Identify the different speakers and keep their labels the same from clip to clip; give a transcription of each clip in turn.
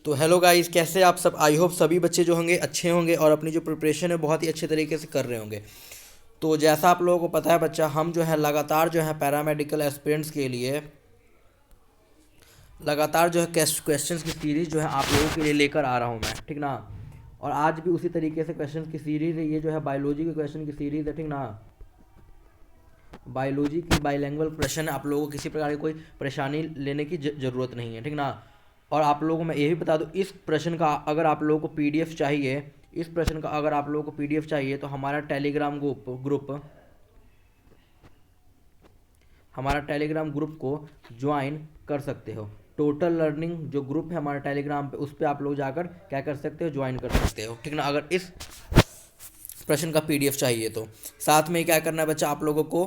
Speaker 1: तो hello guys, कैसे आप सब। आई होप सभी बच्चे जो होंगे अच्छे होंगे और अपनी जो प्रिपरेशन है बहुत ही अच्छे तरीके से कर रहे होंगे। तो जैसा आप लोगों को पता है बच्चा, हम जो है लगातार जो है पैरामेडिकल एस्पिरेंट्स के लिए लगातार जो है क्वेश्चंस की सीरीज़ जो है आप लोगों के लिए लेकर आ रहा हूँ मैं, ठीक ना। और आज भी उसी तरीके से क्वेश्चंस की सीरीज़ है। ये जो है बायोलॉजी के क्वेश्चन की सीरीज़ है, ठीक ना। बायोलॉजी की बाइलैंग्वेल प्रश्न है, आप लोगों को किसी प्रकार की कोई परेशानी लेने की ज़रूरत नहीं है, ठीक ना। और आप लोगों को मैं ये भी बता दूं, इस प्रश्न का अगर आप लोगों को पीडीएफ चाहिए, इस प्रश्न का अगर आप लोगों को पीडीएफ चाहिए तो हमारा टेलीग्राम ग्रुप को ज्वाइन कर सकते हो। टोटल लर्निंग जो ग्रुप है हमारा टेलीग्राम पे, उस पर आप लोग जाकर क्या कर सकते हो, ज्वाइन कर सकते हो, ठीक ना। अगर इस प्रश्न का पीडीएफ चाहिए तो साथ में क्या करना है बच्चा आप लोगों को,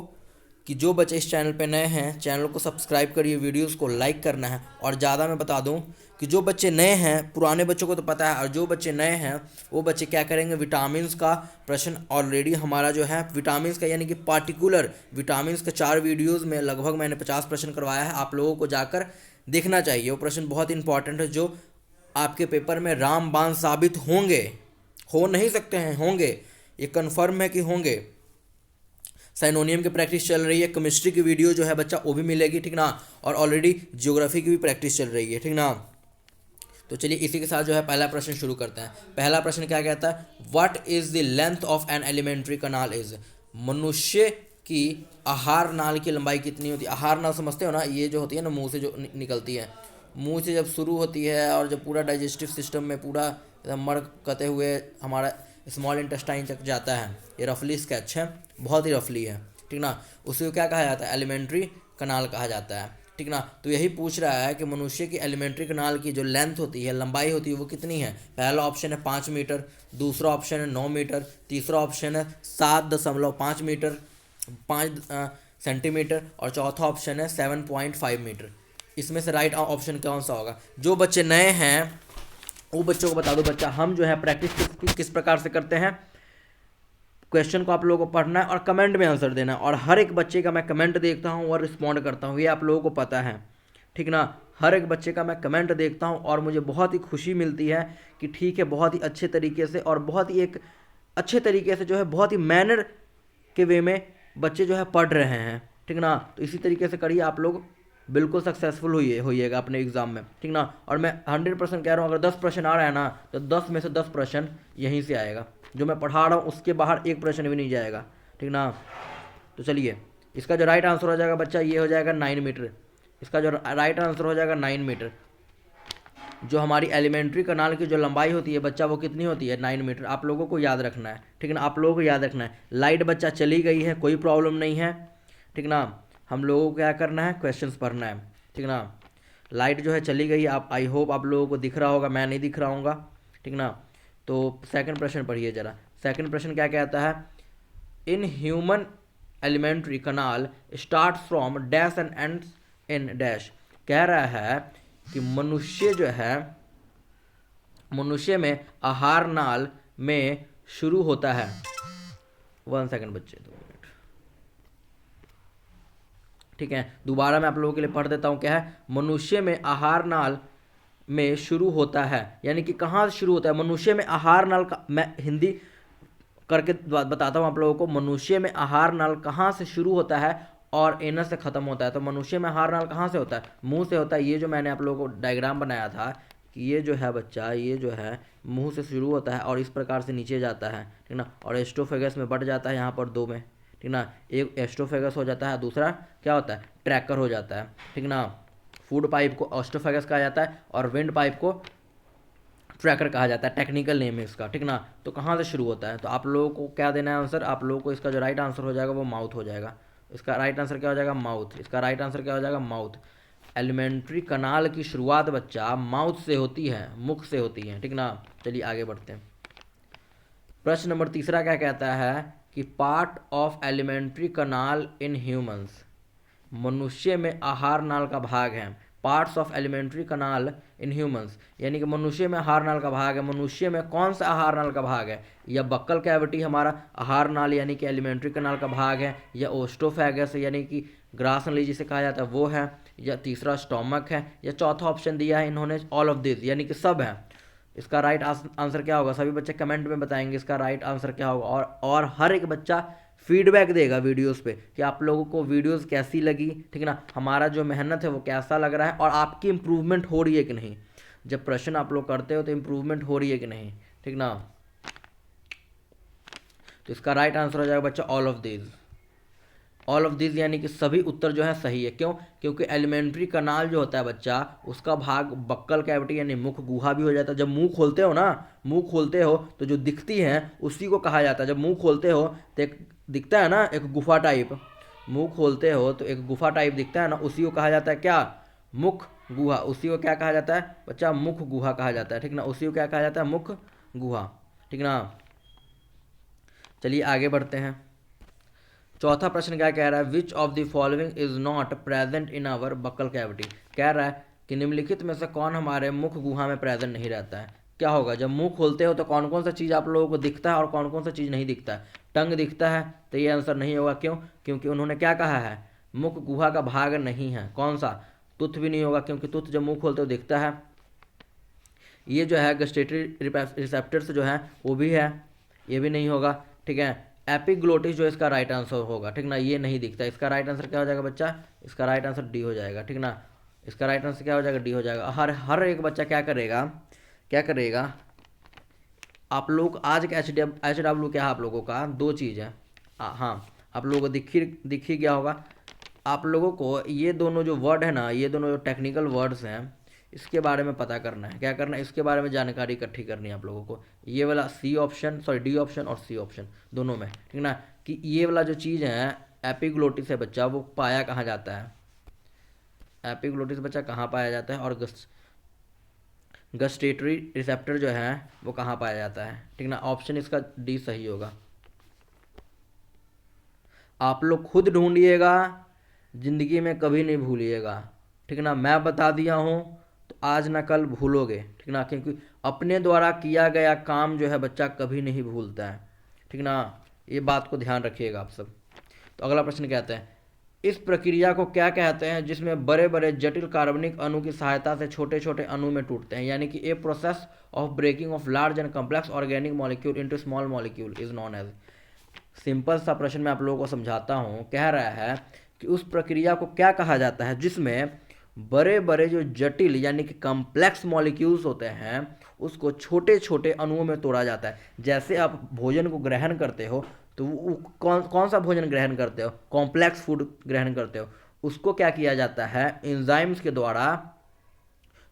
Speaker 1: कि जो बच्चे इस चैनल पे नए हैं चैनल को सब्सक्राइब करिए, वीडियोस को लाइक करना है। और ज़्यादा मैं बता दूं कि जो बच्चे नए हैं, पुराने बच्चों को तो पता है, और जो बच्चे नए हैं वो बच्चे क्या करेंगे, विटामिन्स का प्रश्न ऑलरेडी हमारा जो है विटामिन्स का यानी कि पार्टिकुलर विटामिन्स के 4 वीडियोज़ में लगभग मैंने 50 प्रश्न करवाया है। आप लोगों को जाकर देखना चाहिए, वो प्रश्न बहुत इंपॉर्टेंट है जो आपके पेपर में रामबाण साबित होंगे। हो नहीं सकते हैं, होंगे, ये कन्फर्म है कि होंगे। साइनोनियम की प्रैक्टिस चल रही है, केमिस्ट्री की वीडियो जो है बच्चा वो भी मिलेगी, ठीक ना। और ऑलरेडी ज्योग्राफी की भी प्रैक्टिस चल रही है, ठीक ना। तो चलिए इसी के साथ जो है पहला प्रश्न शुरू करते हैं। पहला प्रश्न क्या कहता है, what is the length of an elementary kanal is. मनुष्य की आहार नाल की लंबाई कितनी होती है। आहार नाल समझते हो ना, ये जो होती है ना मुंह से जो निकलती है, मुंह से जब शुरू होती है और जब पूरा डाइजेस्टिव सिस्टम में पूरा मर कते हुए हमारा स्मॉल इंटेस्टाइन तक जाता है। ये रफली स्केच है, बहुत ही रफली है, ठीक ना। उसी को क्या कहा जाता है, एलिमेंट्री कनाल कहा जाता है, ठीक ना। तो यही पूछ रहा है कि मनुष्य की एलिमेंट्री कनाल की जो लेंथ होती है, लंबाई होती है, वो कितनी है। पहला ऑप्शन है 5 मीटर, दूसरा ऑप्शन है 9 मीटर, तीसरा ऑप्शन है 7.5 मीटर 5 सेंटीमीटर, और चौथा ऑप्शन है 7.5 मीटर। इसमें से राइट ऑप्शन कौन सा होगा। जो बच्चे नए हैं वो बच्चों को बता दो बच्चा, हम जो है प्रैक्टिस किस प्रकार से करते हैं। क्वेश्चन को आप लोगों को पढ़ना है और कमेंट में आंसर देना है, और हर एक बच्चे का मैं कमेंट देखता हूं और रिस्पॉन्ड करता हूं, ये आप लोगों को पता है, ठीक ना। हर एक बच्चे का मैं कमेंट देखता हूं और मुझे बहुत ही खुशी मिलती है कि ठीक है, बहुत ही अच्छे तरीके से और बहुत ही एक अच्छे तरीके से जो है बहुत ही मैनर के वे में बच्चे जो है पढ़ रहे हैं, ठीक ना। तो इसी तरीके से करिए, आप लोग बिल्कुल सक्सेसफुल होइएगा अपने एग्ज़ाम में, ठीक ना। और मैं 100% कह रहा हूँ, अगर 10 प्रश्न आ रहा है ना तो 10 में से 10 प्रश्न यहीं से आएगा। जो मैं पढ़ा रहा हूँ उसके बाहर एक प्रश्न भी नहीं जाएगा, ठीक ना। तो चलिए, इसका जो राइट आंसर हो जाएगा बच्चा, ये हो जाएगा 9 मीटर। इसका जो राइट आंसर हो जाएगा 9 मीटर। जो हमारी एलिमेंट्री कनाल की जो लंबाई होती है बच्चा, वो कितनी होती है, 9 मीटर। आप लोगों को याद रखना है, ठीक ना, आप लोगों को याद रखना है। लाइट बच्चा चली गई है, कोई प्रॉब्लम नहीं है, ठीक ना। हम लोगों को क्या करना है, क्वेश्चंस पढ़ना है, ठीक ना। लाइट जो है चली गई, आप आई होप आप लोगों को दिख रहा होगा, मैं नहीं दिख रहा हूँगा, ठीक ना। तो सेकंड प्रश्न पढ़िए जरा। सेकंड प्रश्न क्या कहता है, in human elementary kanal start from dash and ends in dash. कह रहा है कि मनुष्य जो है, मनुष्य में आहार नाल में शुरू होता है। 1 सेकंड बच्चे, 2 मिनट, ठीक है। दोबारा मैं आप लोगों के लिए पढ़ देता हूँ। क्या है, मनुष्य में आहार नाल में शुरू होता है, यानी कि कहाँ से शुरू होता है। मनुष्य में आहार नाल का मैं हिंदी करके बताता हूँ आप लोगों को। मनुष्य में आहार नाल कहाँ से शुरू होता है और एनस से ख़त्म होता है। तो मनुष्य में आहार नाल कहाँ से होता है, मुंह से होता है। ये जो मैंने आप लोगों को डायग्राम बनाया था कि ये जो है बच्चा, ये जो है मुंह से शुरू होता है और इस प्रकार से नीचे जाता है, ठीक ना। और एस्टोफेगस में बढ़ जाता है, यहाँ पर 2 में, ठीक ना। एक एस्टोफेगस हो जाता है, दूसरा क्या होता है, ट्रैकर हो जाता है, ठीक ना। फूड पाइप को एस्टोफेगस कहा जाता है और विंड पाइप को ट्रैकर कहा जाता है, टेक्निकल नेम है इसका, ठीक ना। तो कहाँ से शुरू होता है, तो आप लोगों को क्या देना है आंसर। आप लोगों को इसका जो राइट आंसर हो जाएगा वो माउथ हो जाएगा। इसका राइट आंसर क्या हो जाएगा, माउथ। इसका राइट आंसर क्या हो जाएगा, माउथ। एलिमेंट्री कनाल की शुरुआत बच्चा माउथ से होती है, मुख से होती है, ठीक ना। चलिए आगे बढ़ते हैं। प्रश्न नंबर तीसरा क्या कहता है कि part of elementary kanal in humans. मनुष्य में आहार नाल का भाग है। Parts of elementary kanal in humans, यानी कि मनुष्य में आहार नाल का भाग है। मनुष्य में कौन सा आहार नाल का भाग है, या बक्कल कैविटी हमारा आहार नाल यानी कि एलिमेंट्री कनाल का भाग है, या ओस्टोफेगस यानी कि ग्रास नली जिसे कहा जाता है वो है, या तीसरा स्टोमक है, या चौथा ऑप्शन दिया है इन्होंने ऑल ऑफ दिस, यानी कि सब है। इसका राइट आंसर क्या होगा? सभी बच्चे कमेंट में बताएंगे इसका राइट आंसर क्या होगा। और हर एक बच्चा फीडबैक देगा वीडियोस पे कि आप लोगों को वीडियोस कैसी लगी, ठीक ना, हमारा जो मेहनत है वो कैसा लग रहा है, और आपकी इम्प्रूवमेंट हो रही है कि नहीं। जब प्रश्न आप लोग करते हो तो इम्प्रूवमेंट हो रही है कि नहीं, ठीक ना। तो इसका राइट आंसर हो जाएगा बच्चा all of this. All of this यानी कि सभी उत्तर जो है सही है। क्यों? क्योंकि एलिमेंट्री कनाल जो होता है बच्चा, उसका भाग बक्कल कैविटी यानी मुख गुहा भी हो जाता है। जब मुंह खोलते हो ना, मुंह खोलते हो तो जो दिखती है उसी को कहा जाता है। जब मुंह खोलते हो तो एक दिखता है ना, एक गुफा टाइप, मुंह खोलते हो तो एक गुफा टाइप दिखता है ना, उसी को कहा जाता है क्या? मुख गुहा। उसी को क्या कहा जाता है बच्चा? मुख गुहा कहा जाता है, ठीक ना। उसी को क्या कहा जाता है? मुख गुहा, ठीक ना। चलिए आगे बढ़ते हैं। चौथा प्रश्न क्या कह रहा है? Which of the following is not present in our buccal cavity. कह रहा है कि निम्नलिखित में से कौन हमारे मुख गुहा में प्रेजेंट नहीं रहता है। क्या होगा? जब मुंह खोलते हो तो कौन कौन सा चीज़ आप लोगों को दिखता है और कौन कौन सा चीज़ नहीं दिखता है? टंग दिखता है, तो ये आंसर नहीं होगा। क्यों? क्योंकि उन्होंने क्या कहा है? मुख गुहा का भाग नहीं है। कौन सा? तुथ भी नहीं होगा, क्योंकि तुथ जब मुंह खोलते हो दिखता है। ये जो है गस्टेटरी रिसेप्टर्स जो है वो भी है, ये भी नहीं होगा, ठीक है। एपिग्लोटिस जो इसका राइट आंसर होगा, ठीक ना, ये नहीं दिखता। इसका राइट आंसर क्या हो जाएगा बच्चा? इसका राइट आंसर डी हो जाएगा, ठीक ना। इसका राइट आंसर क्या हो जाएगा? डी हो जाएगा। हर एक बच्चा क्या करेगा, क्या करेगा? आप लोग आज का HW क्या है आप लोगों का? दो चीज़ है। हाँ, आप लोगों को दिख ही गया होगा। आप लोगों को ये दोनों जो वर्ड है ना, ये दोनों जो टेक्निकल वर्ड्स हैं, इसके बारे में पता करना है। क्या करना है? इसके बारे में जानकारी इकट्ठी करनी है आप लोगों को। ये वाला डी ऑप्शन और सी ऑप्शन दोनों में, ठीक ना, कि ये वाला जो चीज़ है एपिग्लोटिस है बच्चा, वो पाया कहाँ जाता है? एपिग्लोटिस बच्चा कहाँ पाया जाता है? और गस्टेटरी रिसेप्टर जो है वो कहाँ पाया जाता है, ठीक ना। ऑप्शन इसका डी सही होगा। आप लोग खुद ढूंढिएगा, जिंदगी में कभी नहीं भूलिएगा, ठीक ना। मैं बता दिया हूँ तो आज ना कल भूलोगे, ठीक ना, क्योंकि अपने द्वारा किया गया काम जो है बच्चा कभी नहीं भूलता है, ठीक ना। ये बात को ध्यान रखिएगा आप सब। तो अगला प्रश्न कहते हैं, इस प्रक्रिया को क्या कहते हैं जिसमें बड़े बड़े जटिल कार्बनिक अणु की सहायता से छोटे छोटे अणु में टूटते हैं? यानी कि a process of breaking of large and complex organic molecule into small molecule is known as. Simple सा प्रश्न मैं आप लोगों को समझाता हूँ। कह रहा है कि उस प्रक्रिया को क्या कहा जाता है जिसमें बड़े बड़े जो जटिल यानी कि कम्प्लेक्स मॉलिक्यूल्स होते हैं उसको छोटे छोटे अणुओं में तोड़ा जाता है। जैसे आप भोजन को ग्रहण करते हो तो वो कौन सा भोजन ग्रहण करते हो? कॉम्प्लेक्स फूड ग्रहण करते हो। उसको क्या किया जाता है? एंजाइम्स के द्वारा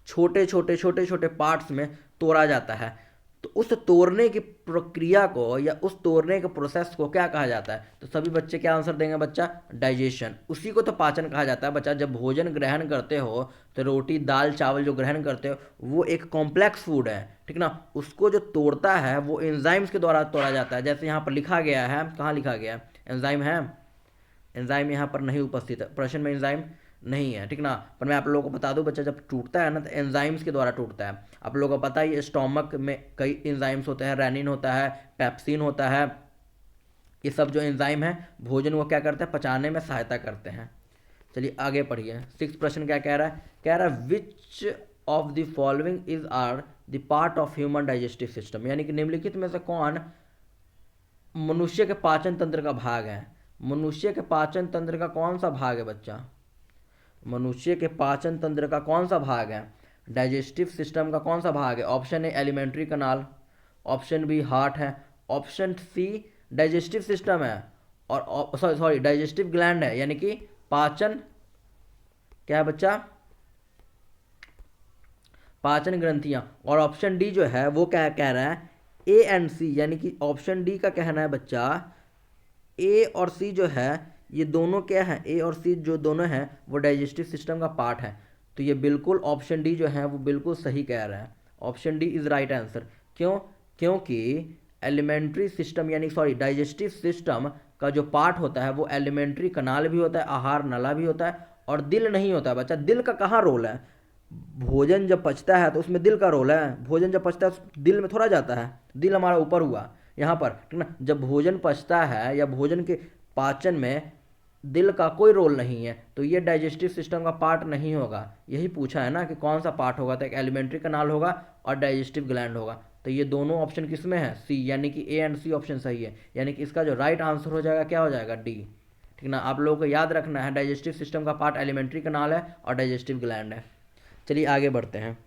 Speaker 1: छोटे छोटे पार्ट्स में तोड़ा जाता है। तो उस तोड़ने की प्रक्रिया को या उस तोड़ने के प्रोसेस को क्या कहा जाता है? तो सभी बच्चे क्या आंसर देंगे बच्चा? डाइजेशन। उसी को तो पाचन कहा जाता है बच्चा। जब भोजन ग्रहण करते हो तो रोटी दाल चावल जो ग्रहण करते हो वो एक कॉम्प्लेक्स फूड है, ठीक ना। उसको जो तोड़ता है वो एंजाइम्स के द्वारा तोड़ा जाता है। जैसे यहाँ पर लिखा गया है, कहाँ लिखा गया है? एंजाइम है, एंजाइम यहाँ पर नहीं उपस्थित है, प्रश्न में एंजाइम नहीं है, ठीक ना। पर मैं आप लोगों को बता दूं बच्चा, जब टूटता है ना तो एंजाइम्स के द्वारा टूटता है। आप लोगों को पता ही स्टोमक में कई एंजाइम्स होते हैं, रेनिन होता है, पेप्सिन होता है। ये सब जो एंजाइम है भोजन को क्या करते हैं? पचाने में सहायता करते हैं। चलिए आगे पढ़िए। 6 प्रश्न क्या कह रहा है? कह रहा है which of the following is are the part of human digestive system. यानी कि निम्नलिखित में से कौन मनुष्य के पाचन तंत्र का भाग है? मनुष्य के पाचन तंत्र का कौन सा भाग है बच्चा? मनुष्य के पाचन तंत्र का कौन सा भाग है? डाइजेस्टिव सिस्टम का कौन सा भाग है? Option A alimentary canal, option B heart है, ऑप्शन सी डाइजेस्टिव सिस्टम है और सॉरी डाइजेस्टिव ग्लैंड है, यानी कि पाचन क्या है बच्चा? पाचन ग्रंथियां। और ऑप्शन डी जो है वो क्या कह रहा है? ए एंड सी, यानी कि ऑप्शन डी का कहना है बच्चा ए और सी जो है ये दोनों क्या है? ए और सी जो दोनों हैं वो डाइजेस्टिव सिस्टम का पार्ट है। तो ये बिल्कुल ऑप्शन डी जो है वो बिल्कुल सही कह रहा है। Option D is right answer. क्यों? क्योंकि एलिमेंट्री सिस्टम यानी सॉरी डाइजेस्टिव सिस्टम का जो पार्ट होता है वो एलिमेंट्री कनाल भी होता है, आहार नला भी होता है और दिल नहीं होता है बच्चा। दिल का कहाँ रोल है? भोजन जब पचता है तो उसमें दिल का रोल है। भोजन जब पचता है दिल में थोड़ा जाता है, दिल हमारा ऊपर हुआ यहाँ पर, ठीक ना। जब भोजन पचता है या भोजन के पाचन में दिल का कोई रोल नहीं है, तो ये डाइजेस्टिव सिस्टम का पार्ट नहीं होगा। यही पूछा है ना कि कौन सा पार्ट होगा, तो एक एलिमेंट्री कनाल होगा और डाइजेस्टिव ग्लैंड होगा। तो ये दोनों ऑप्शन किस में है, सी, यानी कि ए एंड सी ऑप्शन सही है। यानी कि इसका जो राइट आंसर हो जाएगा क्या हो जाएगा, डी। ठीक ना, आप लोगों को याद रखना है डाइजेस्टिव सिस्टम का पार्ट एलिमेंट्री कनाल है और डाइजेस्टिव ग्लैंड है। चलिए आगे बढ़ते हैं।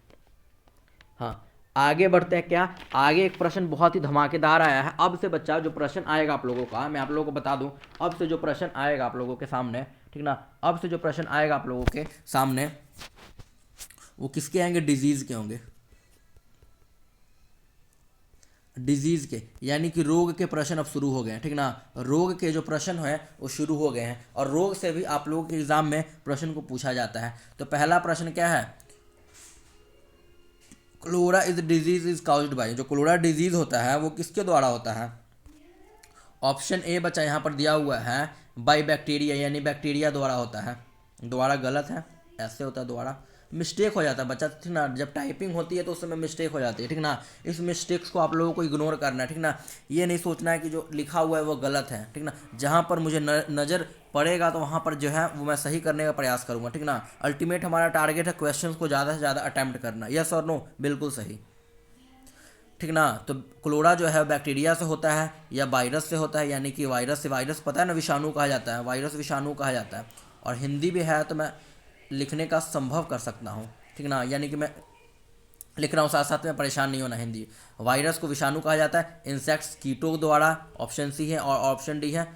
Speaker 1: हाँ, आगे बढ़ते हैं। क्या आगे एक प्रश्न बहुत ही धमाकेदार आया है। अब से बच्चा जो प्रश्न आएगा आप लोगों का, मैं आप लोगों को बता दूं, अब से जो प्रश्न आएगा आप लोगों के सामने, ठीक ना, अब से जो प्रश्न आएगा आप लोगों के सामने वो किसके आएंगे, डिजीज के होंगे, डिजीज के, यानी कि रोग के प्रश्न अब शुरू हो गए हैं। ठीक ना, रोग के जो प्रश्न हैं वो शुरू हो गए हैं और रोग से भी आप लोगों के एग्जाम में प्रश्न को पूछा जाता है। तो पहला प्रश्न क्या है, cholera is disease is caused by, जो क्लोरा डिजीज होता है वो किसके द्वारा होता है। ऑप्शन ए बच्चा यहाँ पर दिया हुआ है बाय बैक्टीरिया, यानी बैक्टीरिया द्वारा होता है। द्वारा गलत है, ऐसे होता है द्वारा, मिस्टेक हो जाता है बच्चा। ठीक ना, जब टाइपिंग होती है तो उस समय मिस्टेक हो जाती है। ठीक ना, इस मिस्टेक्स को आप लोगों को इग्नोर करना है। ठीक ना, ये नहीं सोचना है कि जो लिखा हुआ है वो गलत है। ठीक ना, जहाँ पर मुझे नज़र पड़ेगा तो वहाँ पर जो है वो मैं सही करने का प्रयास करूँगा। ठीक ना, अल्टीमेट हमारा टारगेट है क्वेश्चन को ज़्यादा से ज़्यादा अटैम्प्ट करना। यस और नो, बिल्कुल सही। ठीक ना, तो क्लोरा जो है बैक्टीरिया से होता है या वायरस से होता है, यानी कि वायरस से, वायरस पता है ना विषाणु कहा जाता है, वायरस विषाणु कहा जाता है। और हिंदी भी है तो मैं लिखने का संभव कर सकता हूँ। ठीक ना, यानी कि मैं लिख रहा हूँ साथ साथ में, परेशान नहीं होना। हिंदी, वायरस को विषाणु कहा जाता है, इंसेक्ट्स कीटों द्वारा, ऑप्शन सी है, और ऑप्शन डी है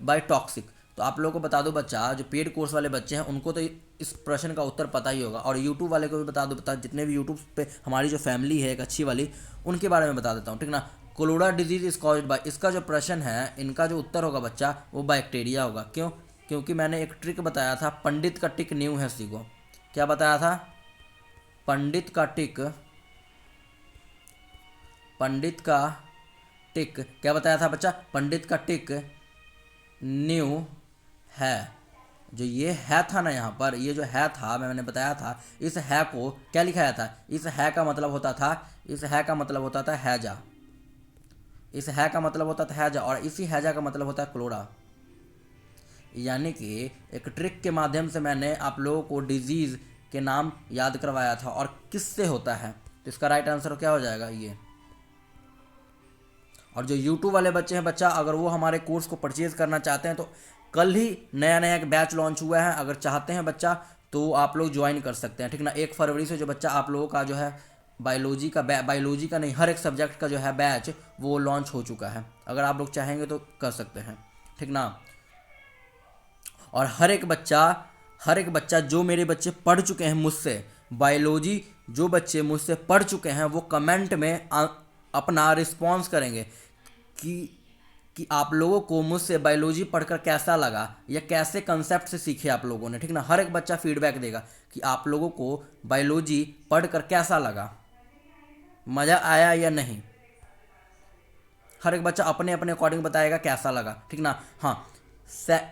Speaker 1: बाय टॉक्सिक। तो आप लोगों को बता दो बच्चा, जो पेड कोर्स वाले बच्चे हैं उनको तो इस प्रश्न का उत्तर पता ही होगा, और यूट्यूब वाले को भी बता दो, जितने भी यूट्यूब पे हमारी जो फैमिली है एक अच्छी वाली, उनके बारे में बता देता हूँ। ठीक ना, क्लोरा डिजीज इज कॉज्ड बाय, इसका जो प्रश्न है इनका जो उत्तर होगा बच्चा वो बैक्टीरिया होगा। क्यों, क्योंकि मैंने एक ट्रिक बताया था, पंडित का टिक न्यू है सी को। क्या बताया था, पंडित का टिक, पंडित का टिक क्या बताया था बच्चा, पंडित का टिक न्यू है। जो ये है था ना यहाँ पर, ये जो है था मैंने बताया था, इस है को क्या लिखाया था, इस है का मतलब होता था, इस है का मतलब होता था हैजा, इस है का मतलब होता था हैजा, और इसी हैजा का मतलब होता है क्लोरा। यानी कि एक ट्रिक के माध्यम से मैंने आप लोगों को डिजीज के नाम याद करवाया था और किससे होता है। तो इसका राइट आंसर क्या हो जाएगा, ये। और जो YouTube वाले बच्चे हैं बच्चा, अगर वो हमारे कोर्स को परचेज करना चाहते हैं तो कल ही नया नया एक बैच लॉन्च हुआ है, अगर चाहते हैं बच्चा तो आप लोग ज्वाइन कर सकते हैं। ठीक ना, 1 फरवरी से जो बच्चा आप लोगों का जो है बायोलॉजी का बायोलॉजी का नहीं, हर एक सब्जेक्ट का जो है बैच वो लॉन्च हो चुका है। अगर आप लोग चाहेंगे तो कर सकते हैं। ठीक ना, और हर एक बच्चा जो मेरे बच्चे पढ़ चुके हैं मुझसे बायोलॉजी, जो बच्चे मुझसे पढ़ चुके हैं वो कमेंट में अपना रिस्पॉन्स करेंगे कि आप लोगों को मुझसे बायोलॉजी पढ़कर कैसा लगा या कैसे कंसेप्ट से सीखे आप लोगों ने। ठीक ना, हर एक बच्चा फीडबैक देगा कि आप लोगों को बायोलॉजी पढ़कर कैसा लगा, मज़ा आया या नहीं। हर एक बच्चा अपने अपने अकॉर्डिंग बताएगा कैसा लगा। ठीक ना, हाँ,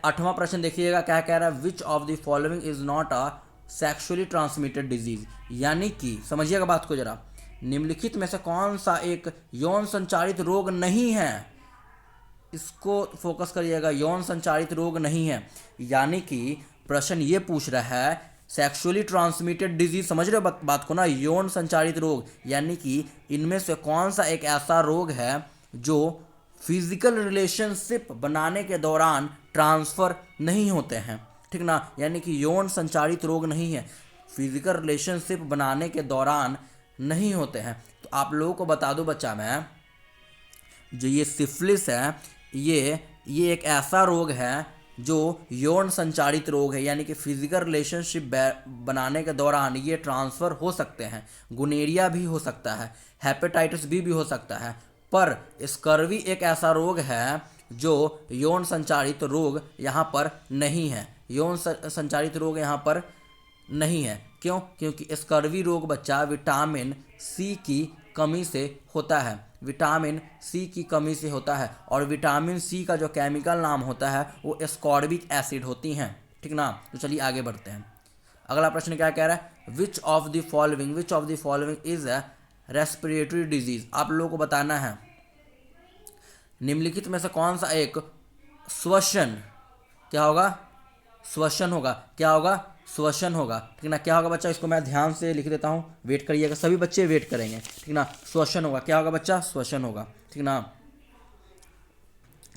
Speaker 1: 8वां प्रश्न देखिएगा क्या कह रहा है, which of the following is not a sexually transmitted disease. यानी कि समझिएगा बात को जरा, निम्नलिखित में से कौन सा एक यौन संचारित रोग नहीं है, इसको फोकस करिएगा, यौन संचारित रोग नहीं है। यानी कि प्रश्न ये पूछ रहा है सेक्सुअली ट्रांसमिटेड डिजीज, समझ रहे हो बात को ना, यौन संचारित रोग, यानी कि इनमें से कौन सा एक ऐसा रोग है जो फिजिकल रिलेशनशिप बनाने के दौरान ट्रांसफर नहीं होते हैं। ठीक ना, यानी कि यौन संचारित रोग नहीं है, फिजिकल रिलेशनशिप बनाने के दौरान नहीं होते हैं। तो आप लोगों को बता दो बच्चा मैं, जो ये सिफिलिस है ये एक ऐसा रोग है जो यौन संचारित रोग है, यानी कि फिजिकल रिलेशनशिप बनाने के दौरान ये ट्रांसफ़र हो सकते हैं। गुनेरिया भी हो सकता है, हेपेटाइटिस बी भी हो सकता है, पर स्कर्वी एक ऐसा रोग है जो यौन संचारित रोग यहाँ पर नहीं है, यौन संचारित रोग यहाँ पर नहीं है। क्यों, क्योंकि स्कर्वी रोग बच्चा विटामिन सी की कमी से होता है, विटामिन सी की कमी से होता है, और विटामिन सी का जो केमिकल नाम होता है वो एस्कॉर्बिक एसिड होती हैं। ठीक ना, तो चलिए आगे बढ़ते हैं। अगला प्रश्न क्या कह रहा है, which of the following is a respiratory disease. आप लोगों को बताना है निम्नलिखित में से कौन सा एक श्वसन, क्या होगा, श्वसन होगा। क्या होगा? श्वसन होगा। ठीक ना। क्या होगा बच्चा? इसको मैं ध्यान से लिख देता हूँ, वेट करिएगा, सभी बच्चे वेट करेंगे। ठीक ना। श्वसन होगा। क्या होगा बच्चा? श्वसन होगा। ठीक ना।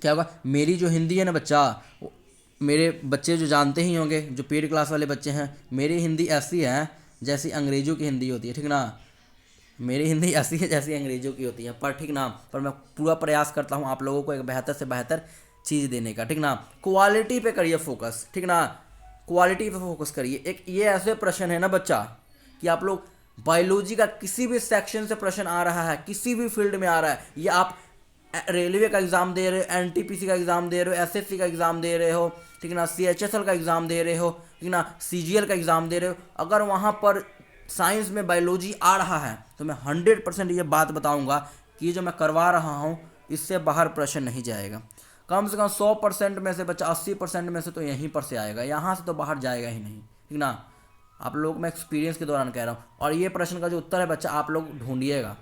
Speaker 1: क्या होगा? मेरी जो हिंदी है ना बच्चा, मेरे बच्चे जो जानते ही होंगे, जो पेड क्लास वाले बच्चे हैं, मेरी हिंदी ऐसी है जैसी अंग्रेजों की हिंदी होती है। ठीक ना। मेरी हिंदी ऐसी है जैसी अंग्रेजों की होती है, पर ठीक ना, पर मैं पूरा प्रयास करता हूँ आप लोगों को एक बेहतर से बेहतर चीज़ देने का। ठीक ना। क्वालिटी पे करिए फोकस। ठीक ना। क्वालिटी पे फोकस करिए। एक ये ऐसे प्रश्न है ना बच्चा कि आप लोग बायोलॉजी का किसी भी सेक्शन से प्रश्न आ रहा है, किसी भी फील्ड में आ रहा है, ये आप रेलवे का एग्ज़ाम दे रहे हो, एनटीपीसी का एग्ज़ाम दे रहे हो, एसएससी का एग्ज़ाम दे रहे हो, ठीक ना, सीएचएसएल का एग्ज़ाम दे रहे हो, ठीक ना, सीजीएल का एग्ज़ाम दे रहे हो, अगर वहाँ पर साइंस में बायोलॉजी आ रहा है तो मैं 100% ये बात बताऊंगा कि ये जो मैं करवा रहा हूँ इससे बाहर प्रश्न नहीं जाएगा। कम से कम 100% में से बच्चा 80% में से तो यहीं पर से आएगा, यहाँ से तो बाहर जाएगा ही नहीं। ठीक ना। आप लोग मैं एक्सपीरियंस के दौरान कह रहा हूँ। और ये प्रश्न का जो उत्तर है बच्चा आप लोग ढूंढिएगा।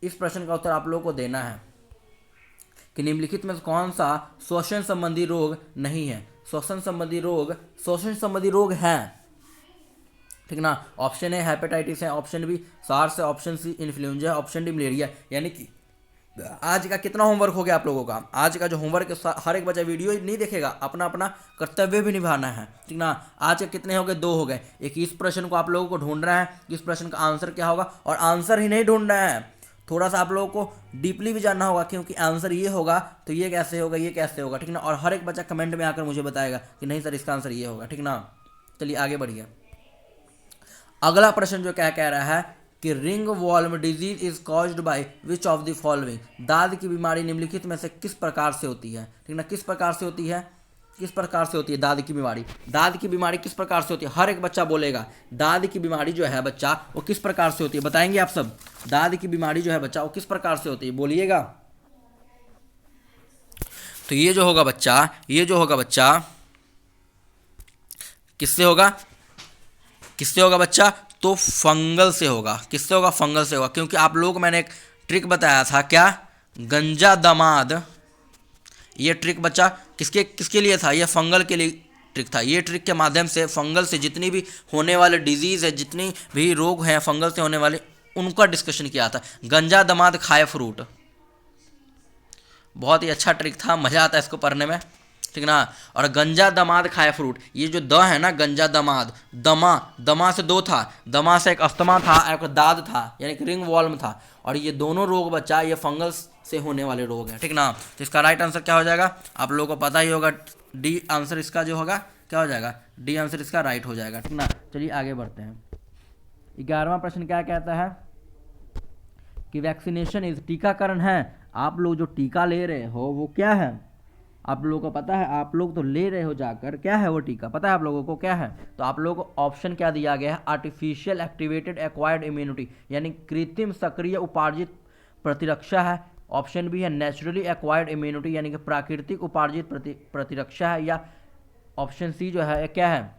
Speaker 1: इस प्रश्न का उत्तर आप लोगों को देना है कि निम्नलिखित में कौन सा श्वसन संबंधी रोग नहीं है। श्वसन संबंधी रोग हैं। ठीक ना। ऑप्शन ए हेपेटाइटिस है, ऑप्शन बी सार्स है, ऑप्शन सी इन्फ्लुएंजा है, ऑप्शन डी मलेरिया। यानी कि आज का कितना होमवर्क हो गया आप लोगों का? आज का जो होमवर्क हर एक बच्चा वीडियो नहीं देखेगा, अपना अपना कर्तव्य भी निभाना है। ठीक ना। आज के कितने हो गए? 2 हो गए। एक इस प्रश्न को आप लोगों को ढूंढना है कि इस प्रश्न का आंसर क्या होगा, और आंसर ही नहीं ढूंढना है, थोड़ा सा आप लोगों को डीपली भी जानना होगा, क्योंकि आंसर ये होगा तो ये कैसे होगा, ये कैसे होगा। ठीक ना। और हर एक बच्चा कमेंट में आकर मुझे बताएगा कि नहीं सर इसका आंसर ये होगा। ठीक ना। चलिए आगे बढ़िए। अगला प्रश्न जो क्या कह रहा है कि ringworm disease is caused by which of the following. दाद की बीमारी निम्नलिखित में से किस प्रकार से होती है। ठीक ना। किस प्रकार से होती है? किस प्रकार से होती है दाद की बीमारी? दाद की बीमारी किस प्रकार से होती है? हर एक बच्चा बोलेगा दाद की बीमारी जो है बच्चा वो किस प्रकार से होती है, बताएंगे आप सब। दाद की बीमारी जो है बच्चा वो किस प्रकार से होती है, बोलिएगा। तो ये जो होगा बच्चा किससे होगा? किससे होगा बच्चा? तो फंगल से होगा। किससे होगा? फंगल से होगा। क्योंकि आप लोगों को मैंने एक ट्रिक बताया था, क्या? गंजा दमाद। ये ट्रिक बच्चा किसके लिए था? ये फंगल के लिए ट्रिक था। ये ट्रिक के माध्यम से फंगल से जितनी भी होने वाले डिजीज़ है, जितनी भी रोग हैं फंगल से होने वाले, उनका डिस्कशन किया था। गंजा दमाद खाए फ्रूट, बहुत ही अच्छा ट्रिक था, मज़ा आता है इसको पढ़ने में। ठीक ना। और गंजा दमाद खाए फ्रूट, ये जो द है ना, गंजा दमाद, दमा से 2 था, दमा से एक अस्थमा था, एक दाद था, यानी कि रिंग वॉल्म था। और ये दोनों रोग बच्चा ये फंगल से होने वाले रोग हैं। ठीक ना। तो इसका राइट आंसर क्या हो जाएगा? आप लोगों को पता ही होगा, डी आंसर इसका जो होगा क्या हो जाएगा? डी आंसर इसका राइट हो जाएगा। ठीक ना। चलिए आगे बढ़ते हैं। 11वां प्रश्न क्या कहता है कि वैक्सीनेशन इज, टीकाकरण है। आप लोग जो टीका ले रहे हो वो क्या है? आप लोगों को पता है? आप लोग तो ले रहे हो जाकर, क्या है वो टीका, पता है आप लोगों को क्या है? तो आप लोगों को ऑप्शन क्या दिया गया है? आर्टिफिशियल एक्टिवेटेड एक्वायर्ड इम्यूनिटी, यानी कृत्रिम सक्रिय उपार्जित प्रतिरक्षा है। ऑप्शन बी है नेचुरली एक्वायर्ड इम्यूनिटी, यानी कि प्राकृतिक उपार्जित प्रतिरक्षा है। या ऑप्शन सी जो है क्या है?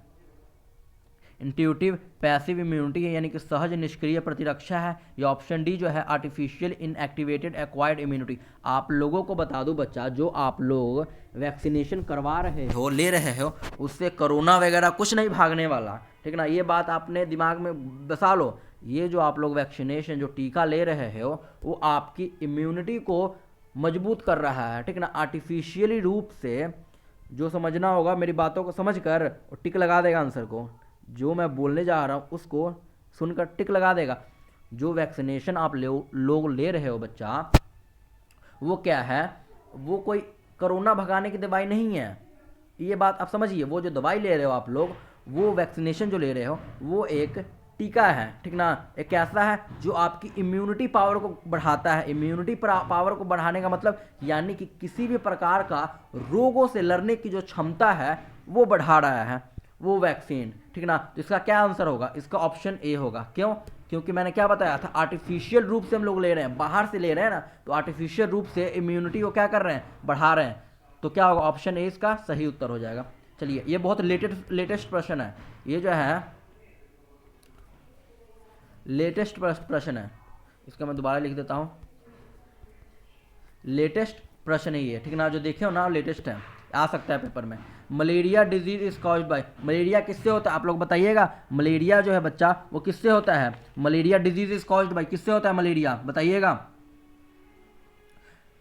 Speaker 1: इंट्यूटिव पैसिव इम्यूनिटी है, यानी कि सहज निष्क्रिय प्रतिरक्षा है। या ऑप्शन डी जो है आर्टिफिशियल इनएक्टिवेटेड एक्वायर्ड इम्यूनिटी। आप लोगों को बता दूं बच्चा, जो आप लोग वैक्सीनेशन करवा रहे हो, ले रहे हो, उससे कोरोना वगैरह कुछ नहीं भागने वाला। ठीक ना। ये बात आपने दिमाग में बसा लो। ये जो आप लोग वैक्सीनेशन, जो टीका ले रहे हो, वो आपकी इम्यूनिटी को मजबूत कर रहा है। ठीक ना। आर्टिफिशियली रूप से, जो समझना होगा मेरी बातों को समझ कर और टिक लगा देगा आंसर को, जो मैं बोलने जा रहा हूँ उसको सुनकर टिक लगा देगा। जो वैक्सीनेशन आप लोग ले रहे हो बच्चा, वो क्या है? वो कोई कोरोना भगाने की दवाई नहीं है, ये बात आप समझिए। वो जो दवाई ले रहे हो आप लोग, वो वैक्सीनेशन जो ले रहे हो, वो एक टीका है। ठीक ना। एक ऐसा है जो आपकी इम्यूनिटी पावर को बढ़ाता है। इम्यूनिटी पावर को बढ़ाने का मतलब यानी कि किसी भी प्रकार का रोगों से लड़ने की जो क्षमता है वो बढ़ा रहा है वो वैक्सीन। ठीक ना। तो इसका क्या आंसर होगा? इसका ऑप्शन ए होगा। क्यों? क्योंकि मैंने क्या बताया था, आर्टिफिशियल रूप से हम लोग ले रहे हैं, बाहर से ले रहे हैं ना, तो आर्टिफिशियल रूप से इम्यूनिटी को क्या कर रहे हैं? बढ़ा रहे हैं। तो क्या होगा? ऑप्शन ए इसका सही उत्तर हो जाएगा। चलिए, ये बहुत लेटेस्ट प्रश्न है। ये जो है लेटेस्ट प्रश्न है, इसका मैं दोबारा लिख देता हूँ। लेटेस्ट प्रश्न है ये। ठीक ना। जो देखे हो ना, लेटेस्ट है। आ सकता है पेपर में। Malaria disease is caused bye, malaria किससे होता है आप लोग बताइएगा। मलेरिया जो है बच्चा वो किससे होता है, malaria disease is caused bye किससे होता है मलेरिया, बताइएगा।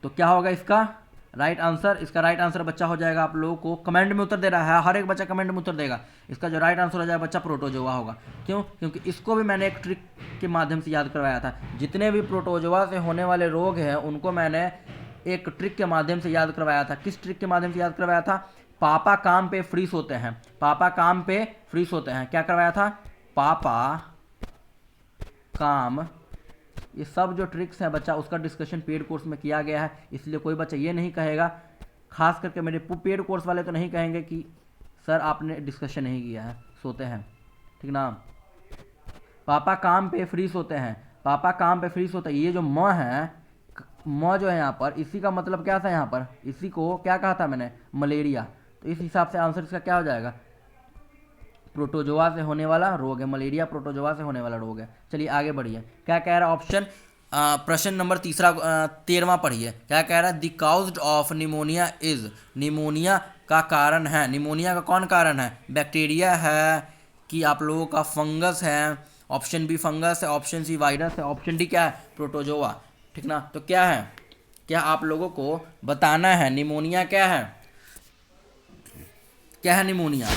Speaker 1: तो क्या होगा इसका राइट आंसर, इसका राइट आंसर बच्चा हो जाएगा, आप लोगों को कमेंट में उत्तर दे रहा है, हर एक बच्चा कमेंट में उत्तर देगा। इसका जो राइट आंसर हो जाएगा बच्चा प्रोटोजोआ होगा। क्यों, क्योंकि इसको भी मैंने एक ट्रिक के माध्यम से याद करवाया था। जितने भी प्रोटोजोआ से होने वाले रोग हैं उनको मैंने एक ट्रिक के माध्यम से याद करवाया था। किस ट्रिक के माध्यम से याद करवाया था, पापा काम पे फ्रीज होते हैं, पापा काम पे फ्रीज होते हैं, क्या करवाया था, पापा काम, ये सब जो ट्रिक्स हैं बच्चा उसका डिस्कशन पेड कोर्स में किया गया है। इसलिए कोई बच्चा ये नहीं कहेगा, खास करके मेरे पेड कोर्स वाले तो नहीं कहेंगे कि सर आपने डिस्कशन नहीं किया है, सोते हैं, ठीक ना। पापा काम पे फ्रीज होते हैं, पापा काम पे फ्रीज होते हैं, ये जो म है, म जो है यहाँ पर, इसी का मतलब क्या था यहाँ पर, इसी को क्या कहा था मैंने, मलेरिया। तो इस हिसाब से आंसर इसका क्या हो जाएगा, प्रोटोजोआ से होने वाला रोग है, मलेरिया प्रोटोजोआ से होने वाला रोग है। चलिए आगे बढ़िए, क्या कह रहा है ऑप्शन, प्रश्न नंबर 13वां पढ़िए, क्या कह रहा है, the cause of pneumonia is, pneumonia का कारण है, निमोनिया का कौन कारण है, बैक्टीरिया है कि आप लोगों का फंगस है, ऑप्शन बी फंगस है, ऑप्शन सी वायरस है, ऑप्शन डी क्या है, प्रोटोजोआ, ठीक ना। तो क्या है, क्या आप लोगों को बताना है निमोनिया क्या है, क्या है निमोनिया,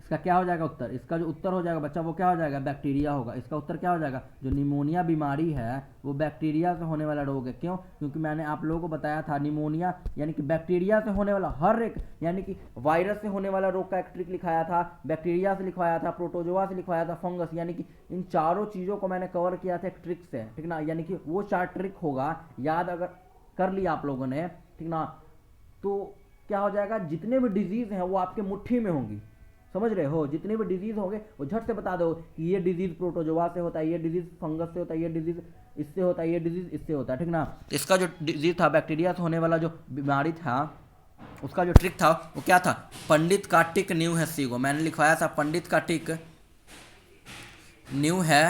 Speaker 1: इसका क्या हो जाएगा उत्तर, इसका जो उत्तर हो जाएगा बच्चा वो क्या हो जाएगा, बैक्टीरिया होगा। इसका उत्तर क्या हो जाएगा, जो निमोनिया बीमारी है वो बैक्टीरिया से होने वाला रोग है। क्यों, क्योंकि मैंने आप लोगों को बताया था निमोनिया यानी कि बैक्टीरिया से होने वाला हर एक, यानी कि वायरस से होने वाला रोग का एक ट्रिक लिखाया था, बैक्टीरिया से लिखवाया था, प्रोटोजोआ से लिखवाया था, फंगस, यानी कि इन चारों चीज़ों को मैंने कवर किया था एक ट्रिक से, ठीक ना। यानी कि वो 4 ट्रिक होगा, याद अगर कर लिया आप लोगों ने, ठीक ना, तो क्या हो जाएगा, जितने भी डिजीज़ हैं वो आपके मुट्ठी में होंगी, समझ रहे हो, जितने भी डिजीज होंगे वो झट से बता दो कि ये डिजीज प्रोटोजोआ से होता है, ये डिजीज फंगस से होता है, ये डिजीज इससे होता है, ये डिजीज इससे होता है, ठीक ना। इसका जो डिजीज था बैक्टीरिया से होने वाला जो बीमारी था उसका जो ट्रिक था वो क्या था, पंडित का टिक न्यू है सीगो, मैंने लिखवाया था पंडित का टिक न्यू है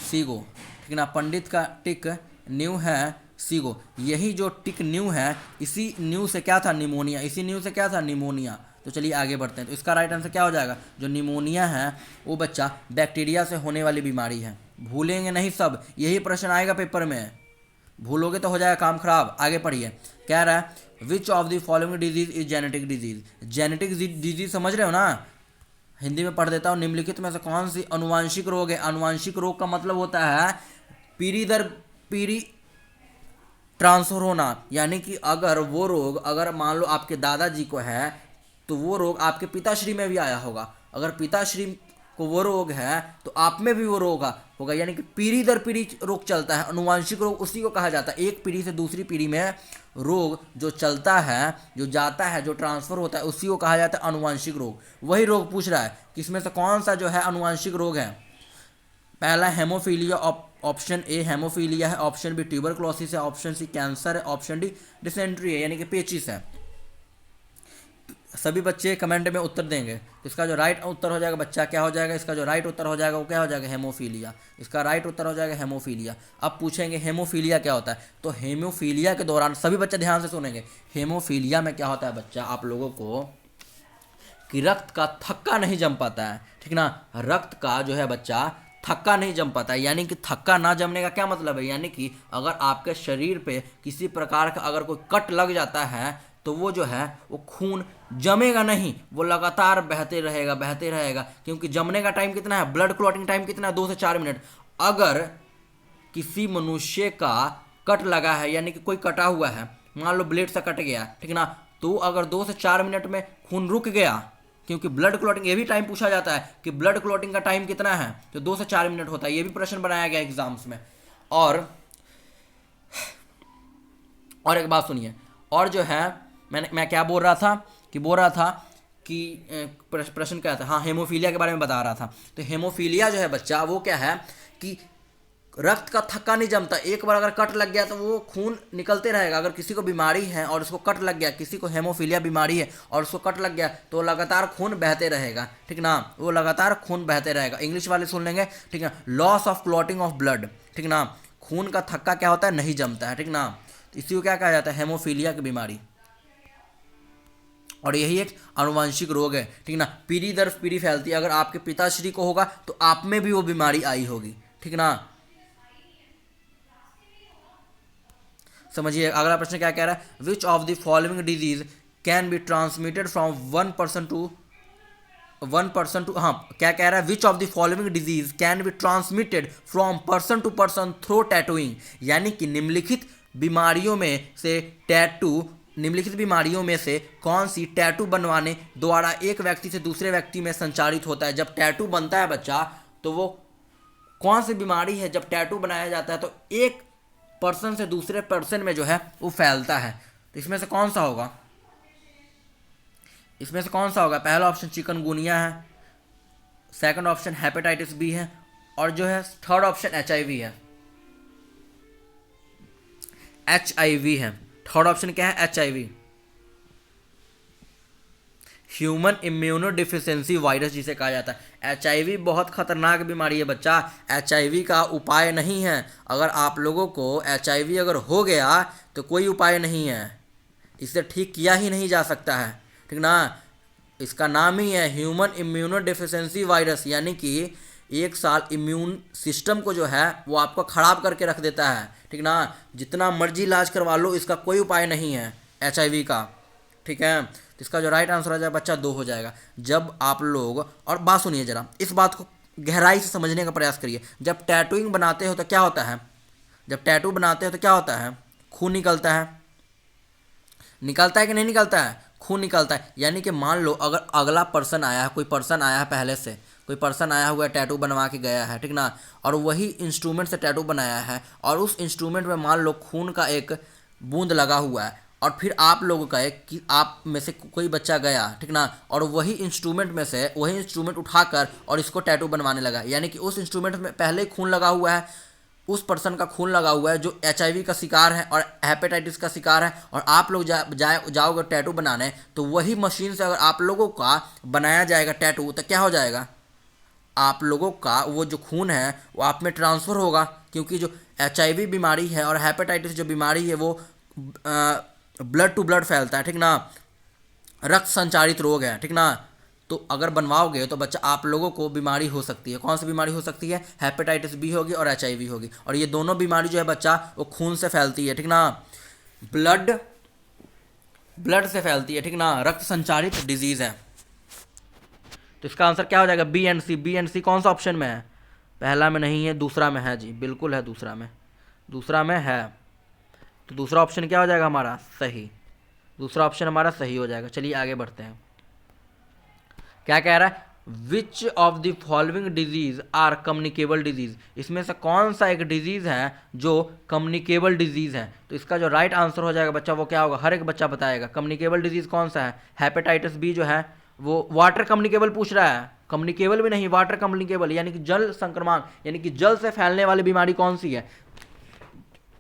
Speaker 1: सीगो, ठीक ना, पंडित का टिक न्यू है सीगो, यही जो टिक न्यू है, इसी न्यू से क्या था, निमोनिया, इसी न्यू से क्या था, निमोनिया। तो चलिए आगे बढ़ते हैं, तो इसका राइट आंसर क्या हो जाएगा, जो निमोनिया है वो बच्चा बैक्टीरिया से होने वाली बीमारी है। भूलेंगे नहीं सब, यही प्रश्न आएगा पेपर में, भूलोगे तो हो जाएगा काम खराब। आगे पढ़िए, कह रहा है which of the following disease is genetic disease, genetic disease समझ रहे हो ना, हिंदी में पढ़ देता हूँ, निम्नलिखित में से कौन सी अनुवांशिक रोग है, अनुवांशिक रोग का मतलब होता है पीढ़ी दर पीढ़ी ट्रांसफर होना, यानी कि अगर वो रोग, अगर मान लो आपके दादाजी को है तो वो रोग आपके पिताश्री में भी आया होगा, अगर पिताश्री को वो रोग है तो आप में भी वो रोग होगा, यानी कि पीढ़ी दर पीढ़ी रोग चलता है। अनुवांशिक रोग उसी को कहा जाता है, एक पीढ़ी से दूसरी पीढ़ी में रोग जो चलता है, जो जाता है, जो ट्रांसफर होता है, उसी को कहा जाता है अनुवांशिक रोग। वही रोग पूछ रहा है कि इसमें से कौन सा जो है अनुवांशिक रोग है। पहला हेमोफीलिया, ऑप्शन ए हेमोफीलिया है, ऑप्शन बी ट्यूबरक्लोसिस है, ऑप्शन सी कैंसर है, ऑप्शन डी डिसेंट्री है यानी कि पेचिस है। सभी बच्चे कमेंट में उत्तर देंगे, तो इसका जो राइट उत्तर हो जाएगा बच्चा क्या हो जाएगा, इसका जो राइट उत्तर हो जाएगा वो क्या हो जाएगा, हेमोफीलिया, इसका राइट उत्तर हो जाएगा हेमोफीलिया। अब पूछेंगे हेमोफीलिया क्या होता है, तो हेमोफीलिया के दौरान सभी बच्चे ध्यान से सुनेंगे, हेमोफीलिया में क्या होता है बच्चा, आप लोगों को कि रक्त का थक्का नहीं जम पाता है, ठीक ना, रक्त का जो है बच्चा थक्का नहीं जम पाता है। यानी कि थक्का ना जमने का क्या मतलब है, यानी कि अगर आपके शरीर पे किसी प्रकार का अगर कोई कट लग जाता है तो वो जो है वो खून जमेगा नहीं, वो लगातार बहते रहेगा बहते रहेगा, क्योंकि जमने का टाइम कितना है, ब्लड क्लॉटिंग टाइम कितना है, 2 से 4 मिनट। अगर किसी मनुष्य का कट लगा है, यानी कि कोई कटा हुआ है, मान लो ब्लेड से कट गया, ठीक ना, तो अगर 2 से 4 मिनट में खून रुक गया, क्योंकि ब्लड क्लॉटिंग ये भी टाइम पूछा जाता है कि ब्लड क्लॉटिंग का टाइम कितना है, तो 2 से 4 मिनट होता है, ये भी प्रश्न बनाया गया एग्जाम्स में। और एक बात सुनिए, और जो है मैं क्या बोल रहा था कि प्रश्न क्या था, हाँ हेमोफीलिया के बारे में बता रहा था। तो हेमोफीलिया जो है बच्चा वो क्या है कि रक्त का थक्का नहीं जमता, एक बार अगर कट लग गया तो वो खून निकलते रहेगा। अगर किसी को बीमारी है और उसको कट लग गया, किसी को हेमोफीलिया बीमारी है और उसको कट लग गया तो लगातार खून बहते रहेगा, ठीक ना, वो लगातार खून बहते रहेगा। इंग्लिश वाले सुन लेंगे, ठीक ना, loss of clotting of blood, ठीक ना, खून का थक्का क्या होता है, नहीं जमता है, ठीक ना, इसी को क्या कहा जाता है, हेमोफीलिया की बीमारी। और यही एक आनुवंशिक रोग है, ठीक ना। पीढ़ी दर पीढ़ी फैलती है। अगर आपके पिताश्री को होगा तो आप में भी वो बीमारी आई होगी, ठीक ना। समझिए अगला प्रश्न क्या कह रहा है, which of the following disease can be transmitted from one person to, हाँ क्या कह रहा है, which of the following disease can be transmitted from person to person through tattooing, यानी कि निम्नलिखित बीमारियों में से निम्नलिखित बीमारियों में से कौन सी टैटू बनवाने द्वारा एक व्यक्ति से दूसरे व्यक्ति में संचारित होता है। जब टैटू बनता है बच्चा तो वो कौन सी बीमारी है, जब टैटू बनाया जाता है तो एक पर्सन से दूसरे पर्सन में जो है वो फैलता है। तो इसमें से कौन सा होगा, इसमें से कौन सा होगा। पहला ऑप्शन चिकनगुनिया है, सेकंड ऑप्शन हेपेटाइटिस बी है, और जो है थर्ड ऑप्शन HIV है। HIV है, थर्ड ऑप्शन क्या है, HIV, human immuno deficiency virus जिसे कहा जाता है। HIV बहुत खतरनाक बीमारी है बच्चा, HIV का उपाय नहीं है। अगर आप लोगों को HIV अगर हो गया तो कोई उपाय नहीं है, इसे ठीक किया ही नहीं जा सकता है, ठीक ना। इसका नाम ही है ह्यूमन इम्यूनो डिफिशियंसी वायरस, यानी कि एक साल इम्यून सिस्टम को जो है वो आपको ख़राब करके रख देता है, ठीक ना। जितना मर्जी इलाज करवा लो इसका कोई उपाय नहीं है HIV का, ठीक है। तो इसका जो राइट आंसर हो जाएगा बच्चा 2 हो जाएगा। जब आप लोग, और बात सुनिए जरा, इस बात को गहराई से समझने का प्रयास करिए। जब टैटूइंग बनाते हो तो क्या होता है, जब टैटू बनाते हो तो क्या होता है, खून निकलता है, निकलता है कि नहीं निकलता है, खून निकलता है। यानी कि मान लो अगर अगला पर्सन आया है, कोई पर्सन आया है पहले से, कोई पर्सन आया हुआ है टैटू बनवा के गया है, ठीक ना, और वही इंस्ट्रूमेंट से टैटू बनाया है, और उस इंस्ट्रूमेंट में मान लो खून का एक बूंद लगा हुआ है, और फिर आप लोगों का एक कि आप में से कोई बच्चा गया, ठीक ना, और वही इंस्ट्रूमेंट उठाकर और इसको टैटू बनवाने लगा। यानी कि उस इंस्ट्रूमेंट में पहले ही खून लगा हुआ है, उस पर्सन का खून लगा हुआ है जो HIV का शिकार है और हेपेटाइटिस का शिकार है, और आप लोग जाओगे टैटू बनाने, तो वही मशीन से अगर आप लोगों का बनाया जाएगा टैटू तो क्या हो जाएगा, आप लोगों का वो जो खून है वो आप में ट्रांसफ़र होगा। क्योंकि जो HIV बीमारी है और हेपेटाइटिस जो बीमारी है वो ब्लड टू ब्लड फैलता है, ठीक ना, रक्त संचारित रोग है, ठीक ना। तो अगर बनवाओगे तो बच्चा आप लोगों को बीमारी हो सकती है। कौन सी बीमारी हो सकती है, हेपेटाइटिस बी होगी और HIV होगी, और ये दोनों बीमारी जो है बच्चा वो खून से फैलती है, ठीक ना, ब्लड से फैलती है, ठीक ना, रक्त संचारित डिजीज़ है। तो इसका आंसर क्या हो जाएगा, बी एंड सी कौन सा ऑप्शन में है, पहला में नहीं है, दूसरा में है जी, बिल्कुल है, दूसरा में है। तो दूसरा ऑप्शन क्या हो जाएगा हमारा, सही, दूसरा ऑप्शन हमारा सही हो जाएगा। चलिए आगे बढ़ते हैं। क्या कह रहा है, which of the following diseases are communicable diseases, इसमें से कौन सा एक डिजीज है जो कम्युनिकेबल डिजीज है। तो इसका जो राइट आंसर हो जाएगा बच्चा वो क्या होगा, हर एक बच्चा बताएगा कम्युनिकेबल डिजीज कौन सा है। हेपेटाइटिस बी जो है वो वाटर कम्युनिकेबल पूछ रहा है, कम्युनिकेबल भी नहीं, वाटर कम्युनिकेबल, यानी कि जल संक्रमण, यानी कि जल से फैलने वाली बीमारी कौन सी है,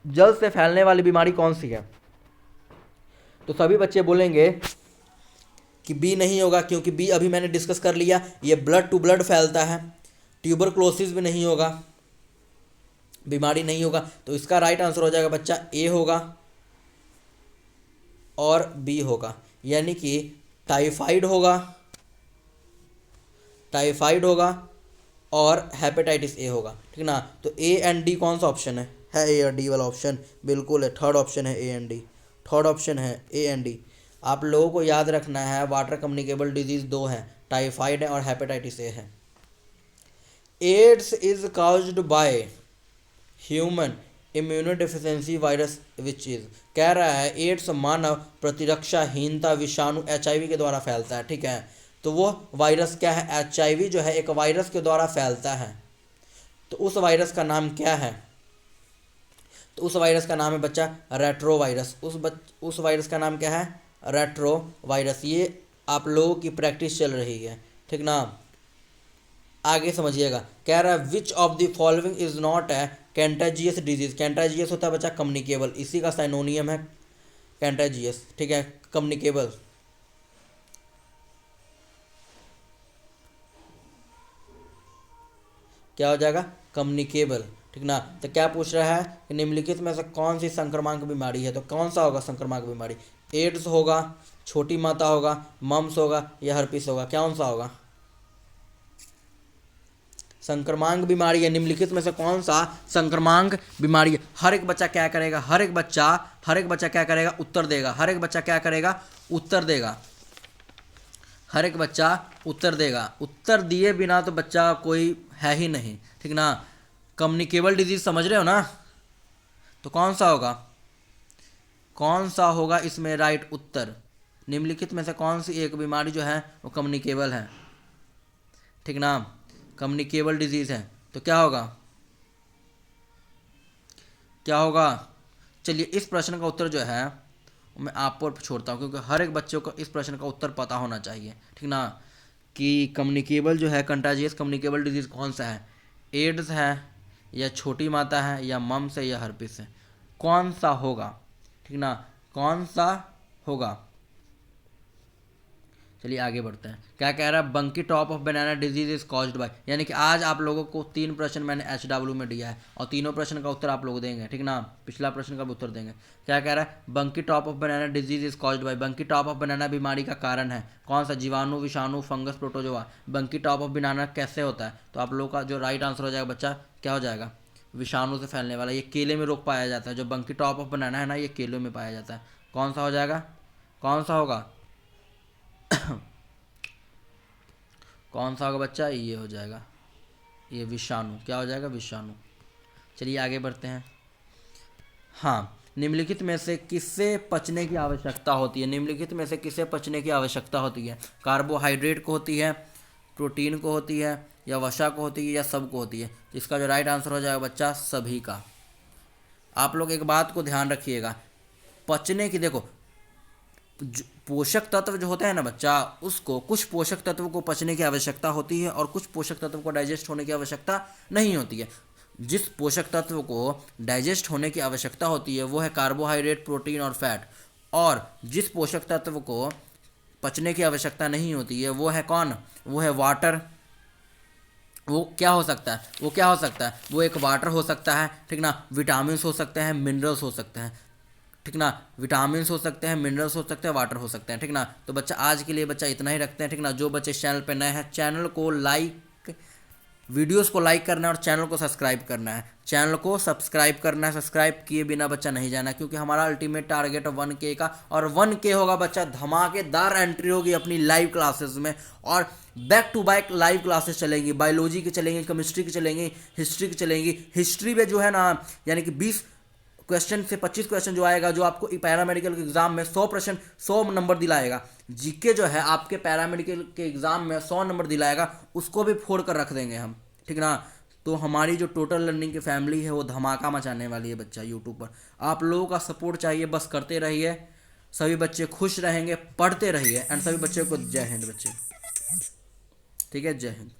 Speaker 1: जल से फैलने वाली बीमारी कौन सी है। तो सभी बच्चे बोलेंगे कि बी नहीं होगा, क्योंकि बी अभी मैंने डिस्कस कर लिया, ये ब्लड टू ब्लड फैलता है। ट्यूबरक्लोसिस भी नहीं होगा, बीमारी नहीं होगा। तो इसका राइट आंसर हो जाएगा बच्चा ए होगा और बी होगा, यानी कि टाइफाइड होगा और हेपेटाइटिस ए होगा, ठीक ना। तो ए एंड डी कौन सा ऑप्शन है ए और डी वाला ऑप्शन, बिल्कुल है, थर्ड ऑप्शन है A and D, third option है ए एंड डी। आप लोगों को याद रखना है वाटर कम्युनिकेबल डिजीज 2 है, टाइफाइड है और हेपेटाइटिस ए है। AIDS is caused by human immunodeficiency virus which is, कह रहा है एड्स मानव प्रतिरक्षाहीनता विषाणु HIV के द्वारा फैलता है, ठीक है। तो वो वायरस क्या है, HIV जो है एक वायरस के द्वारा फैलता है। तो उस वायरस का नाम क्या है, तो उस वायरस का नाम है बच्चा रेट्रो वायरस। उस वायरस का नाम क्या है, रेट्रो वायरस। ये आप लोगों की प्रैक्टिस चल रही है, ठीक ना। आगे समझिएगा, कह रहा है which of the following is not a contagious disease. Contagious होता है बच्चा कम्युनिकेबल, इसी का साइनोनियम है कैंटाजियस, ठीक है, कम्युनिकेबल। क्या हो जाएगा, कम्युनिकेबल, ठीक ना। तो क्या पूछ रहा है कि निम्नलिखित में से कौन सी संक्रामक बीमारी है, तो कौन सा होगा संक्रामक बीमारी, एड्स होगा, छोटी माता होगा, मम्स होगा या हर्पिस होगा? कौन सा होगा? संक्रमण बीमारी है, निम्नलिखित में से कौन सा संक्रमण बीमारी है? हर एक बच्चा क्या करेगा? हर एक बच्चा क्या करेगा? उत्तर देगा। हर एक बच्चा क्या करेगा? उत्तर देगा। हर एक बच्चा उत्तर देगा। उत्तर दिए बिना तो बच्चा कोई है ही नहीं, ठीक ना। कम्युनिकेबल डिजीज समझ रहे हो ना? तो कौन सा होगा? कौन सा होगा इसमें राइट उत्तर? निम्नलिखित में से कौन सी एक बीमारी जो है वो कम्युनिकेबल है, ठीक ना, कम्युनिकेबल डिजीज है? तो क्या होगा? क्या होगा? चलिए इस प्रश्न का उत्तर जो है मैं आप पर छोड़ता हूँ, क्योंकि हर एक बच्चों को इस प्रश्न का उत्तर पता होना चाहिए, ठीक ना, कि कम्युनिकेबल जो है, कंटाजियस कम्युनिकेबल डिजीज कौन सा है? एड्स है या छोटी माता है या मम्स है या हर्पिस है? कौन सा होगा, ठीक ना, कौन सा होगा? चलिए आगे बढ़ते हैं। क्या कह रहा है? बंकी top of banana disease is caused bye, यानी कि आज आप लोगों को 3 प्रश्न मैंने HW में दिया है और तीनों प्रश्न का उत्तर आप लोग देंगे, ठीक ना, पिछला प्रश्न का भी उत्तर देंगे। क्या कह रहा है? बंकी top of banana disease is caused bye, बंकी टॉप ऑफ बनाना बीमारी का कारण है कौन सा? जीवाणु, विषाणु, फंगस, प्रोटोजोआ। बंकी टॉप ऑफ बनाना कैसे होता है? तो आप लोगों का जो राइट आंसर हो जाएगा बच्चा, क्या हो जाएगा? विषाणु से फैलने वाला। ये केले में रोग पाया जाता है। जो बंकी टॉप ऑफ बनाना है ना, ये केलों में पाया जाता है। कौन सा हो जाएगा? कौन सा होगा? कौन सा होगा बच्चा? ये हो जाएगा, ये विषाणु। क्या हो जाएगा? विषाणु। चलिए आगे बढ़ते हैं। हाँ, निम्नलिखित में से किससे पचने की आवश्यकता होती है? निम्नलिखित में से किसे पचने की आवश्यकता होती है? कार्बोहाइड्रेट को होती है, प्रोटीन को होती है, या वसा को होती है, या सब को होती है? तो इसका जो राइट आंसर हो जाएगा बच्चा, सभी का। आप लोग एक बात को ध्यान रखिएगा, पचने की, देखो पोषक तत्व जो होते हैं ना बच्चा, उसको कुछ पोषक तत्व को पचने की आवश्यकता होती है और कुछ पोषक तत्व को डाइजेस्ट होने की आवश्यकता नहीं होती है। जिस पोषक तत्व को डाइजेस्ट होने की आवश्यकता होती है वो है कार्बोहाइड्रेट, प्रोटीन और फैट, और जिस पोषक तत्व को पचने की आवश्यकता नहीं होती है वो है कौन? वो है वाटर। वो क्या हो सकता है? वो क्या हो सकता है? वो एक वाटर हो सकता है, ठीक ना, विटामिन हो सकते हैं, मिनरल्स हो सकते हैं, ठीक ना, विटामिन हो सकते हैं, मिनरल्स हो सकते हैं, वाटर हो सकते हैं, ठीक ना। तो बच्चा आज के लिए बच्चा इतना ही रखते हैं, ठीक ना। जो बच्चे इस चैनल पे नए हैं, चैनल को लाइक, वीडियोस को लाइक करना है और चैनल को सब्सक्राइब करना है। चैनल को सब्सक्राइब करना है, सब्सक्राइब किए बिना बच्चा नहीं जाना, क्योंकि हमारा अल्टीमेट टारगेट है 1K का, और 1K होगा बच्चा, धमाकेदार एंट्री होगी अपनी लाइव क्लासेस में, और back to back live classes चलेंगी। बायोलॉजी की चलेंगी, केमिस्ट्री की चलेंगी, हिस्ट्री की चलेंगी। हिस्ट्री में जो है ना, यानी कि 20 क्वेश्चन से 25 क्वेश्चन जो आएगा, जो आपको पैरामेडिकल के एग्जाम में 100 प्रश्न 100 नंबर दिलाएगा। जीके जो है आपके पैरामेडिकल के एग्जाम में 100 नंबर दिलाएगा, उसको भी फोड़ कर रख देंगे हम, ठीक ना। तो हमारी जो टोटल लर्निंग की फैमिली है वो धमाका मचाने वाली है बच्चा यूट्यूब पर। आप लोगों का सपोर्ट चाहिए, बस करते रहिए। सभी बच्चे खुश रहेंगे, पढ़ते रहिए, एंड सभी बच्चों को जय हिंद बच्चे, ठीक है, जय हिंद।